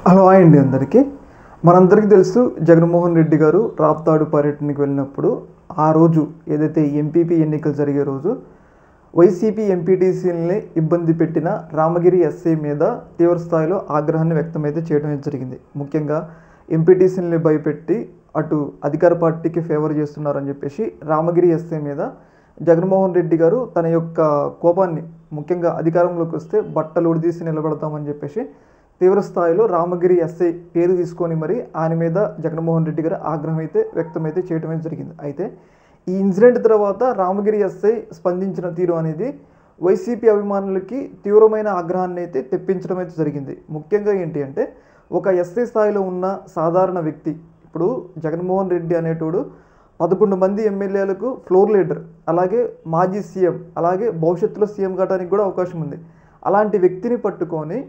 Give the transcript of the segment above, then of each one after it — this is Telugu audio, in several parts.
హలో అండి అందరికీ. మనందరికీ తెలుసు జగన్మోహన్ రెడ్డి గారు రాప్తాడు పర్యటనకి వెళ్ళినప్పుడు ఆ రోజు ఏదైతే ఎంపీపీ ఎన్నికలు జరిగే రోజు వైసీపీ ఎంపీటీసీలని ఇబ్బంది పెట్టిన రామగిరి ఎస్ఐ మీద తీవ్ర స్థాయిలో ఆగ్రహాన్ని వ్యక్తమైతే చేయడం జరిగింది. ముఖ్యంగా ఎంపీటీసీలని భయపెట్టి అటు అధికార పార్టీకి ఫేవర్ చేస్తున్నారని చెప్పేసి రామగిరి ఎస్ఐ మీద జగన్మోహన్ రెడ్డి గారు తన యొక్క కోపాన్ని, ముఖ్యంగా అధికారంలోకి వస్తే బట్టలు ఉడిదీసి నిలబడతామని చెప్పేసి తీవ్ర స్థాయిలో రామగిరి ఎస్ఐ పేరు తీసుకొని మరి ఆయన మీద జగన్మోహన్ రెడ్డి గారు ఆగ్రహం అయితే వ్యక్తమైతే చేయడమే జరిగింది. అయితే ఈ ఇన్సిడెంట్ తర్వాత రామగిరి ఎస్ఐ స్పందించిన తీరు అనేది వైసీపీ అభిమానులకి తీవ్రమైన ఆగ్రహాన్ని అయితే తెప్పించడం అయితే జరిగింది. ముఖ్యంగా ఏంటి అంటే, ఒక ఎస్ఐ స్థాయిలో ఉన్న సాధారణ వ్యక్తి, ఇప్పుడు జగన్మోహన్ రెడ్డి అనేటోడు 11 మంది ఎమ్మెల్యేలకు ఫ్లోర్ లీడర్, అలాగే మాజీ సీఎం, అలాగే భవిష్యత్తులో సీఎం కావడానికి కూడా అవకాశం ఉంది. అలాంటి వ్యక్తిని పట్టుకొని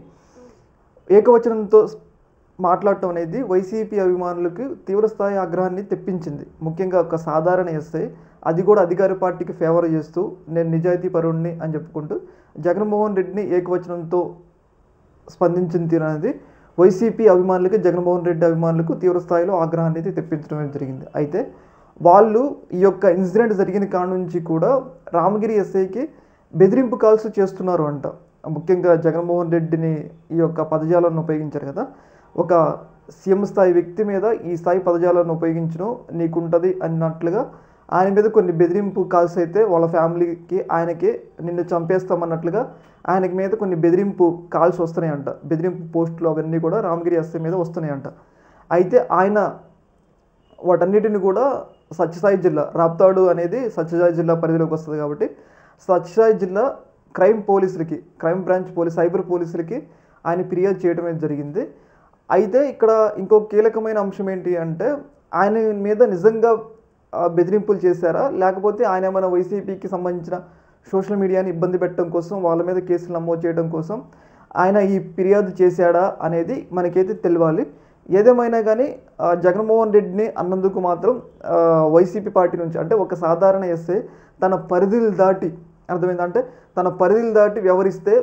ఏకవచనంతో మాట్లాడటం అనేది వైసీపీ అభిమానులకు తీవ్రస్థాయి ఆగ్రహాన్ని తెప్పించింది. ముఖ్యంగా ఒక సాధారణ ఎస్ఐ, అది కూడా అధికార పార్టీకి ఫేవర్ చేస్తూ నేను నిజాయితీ పరుణ్ణి అని చెప్పుకుంటూ జగన్మోహన్ రెడ్డిని ఏకవచనంతో స్పందించిన తీరు అనేది వైసీపీ అభిమానులకి, జగన్మోహన్ రెడ్డి అభిమానులకు తీవ్రస్థాయిలో ఆగ్రహాన్ని అయితే తెప్పించడం జరిగింది. అయితే వాళ్ళు ఈ యొక్క ఇన్సిడెంట్ జరిగిన కాడ నుంచి కూడా రామగిరి ఎస్ఐకి బెదిరింపు కాల్స్ చేస్తున్నారు అంట. ముఖ్యంగా జగన్మోహన్ రెడ్డిని ఈ యొక్క పదజాలను ఉపయోగించారు కదా, ఒక సీఎం స్థాయి వ్యక్తి మీద ఈ స్థాయి పదజాలను ఉపయోగించడం నీకుంటుంది అన్నట్లుగా ఆయన మీద కొన్ని బెదిరింపు కాల్స్ అయితే వాళ్ళ ఫ్యామిలీకి, ఆయనకి నిన్ను చంపేస్తామన్నట్లుగా ఆయనకి మీద కొన్ని బెదిరింపు కాల్స్ వస్తున్నాయంట. బెదిరింపు పోస్టులు అవన్నీ కూడా రామగిరి ఎస్ఐ మీద వస్తున్నాయంట. అయితే ఆయన వాటన్నిటిని కూడా సత్యసాయి జిల్లా, రాప్తాడు అనేది సత్యసాయి జిల్లా పరిధిలోకి వస్తుంది కాబట్టి సత్యసాయి జిల్లా క్రైమ్ పోలీసులకి, క్రైమ్ బ్రాంచ్ పోలీస్, సైబర్ పోలీసులకి ఆయన ఫిర్యాదు చేయడమే జరిగింది. అయితే ఇక్కడ ఇంకో కీలకమైన అంశం ఏంటి అంటే, ఆయన మీద నిజంగా బెదిరింపులు చేశారా, లేకపోతే ఆయన ఏమైనా వైసీపీకి సంబంధించిన సోషల్ మీడియాని ఇబ్బంది పెట్టడం కోసం, వాళ్ళ మీద కేసులు నమోదు చేయడం కోసం ఆయన ఈ ఫిర్యాదు చేశాడా అనేది మనకైతే తెలియాలి. ఏదేమైనా కానీ జగన్మోహన్ రెడ్డిని అన్నందుకు మాత్రం వైసీపీ పార్టీ నుంచి, అంటే ఒక సాధారణ ఎస్ఐ తన పరిధులు దాటి, అర్థమైందంటే తన పరిధులు దాటి వ్యవహరిస్తే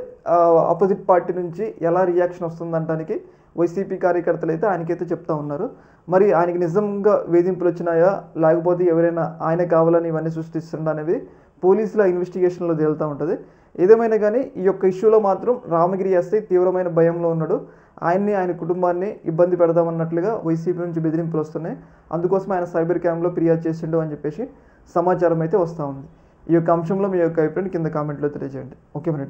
ఆపోజిట్ పార్టీ నుంచి ఎలా రియాక్షన్ వస్తుందంటానికి వైసీపీ కార్యకర్తలు అయితే ఆయనకైతే చెప్తా ఉన్నారు. మరి ఆయనకి నిజంగా వేధింపులు వచ్చినాయా, లేకపోతే ఎవరైనా ఆయన కావాలని ఇవన్నీ సృష్టిస్తుండ అనేది పోలీసుల ఇన్వెస్టిగేషన్లో తేలుతూ ఉంటుంది. ఏదేమైనా కానీ ఈ యొక్క ఇష్యూలో మాత్రం రామగిరి ఎస్ఐ తీవ్రమైన భయంలో ఉన్నాడు. ఆయన్ని, ఆయన కుటుంబాన్ని ఇబ్బంది పెడదామన్నట్లుగా వైసీపీ నుంచి బెదిరింపులు వస్తున్నాయి. అందుకోసం ఆయన సైబర్ క్యామ్లో ఫిర్యాదు చేసిండు అని చెప్పేసి సమాచారం అయితే వస్తూ ఉంది. ఈ యొక్క అంశంలో మీ యొక్క అభిప్రాయం కింద కామెంట్లో తెలియజేయండి. ఓకే మరి.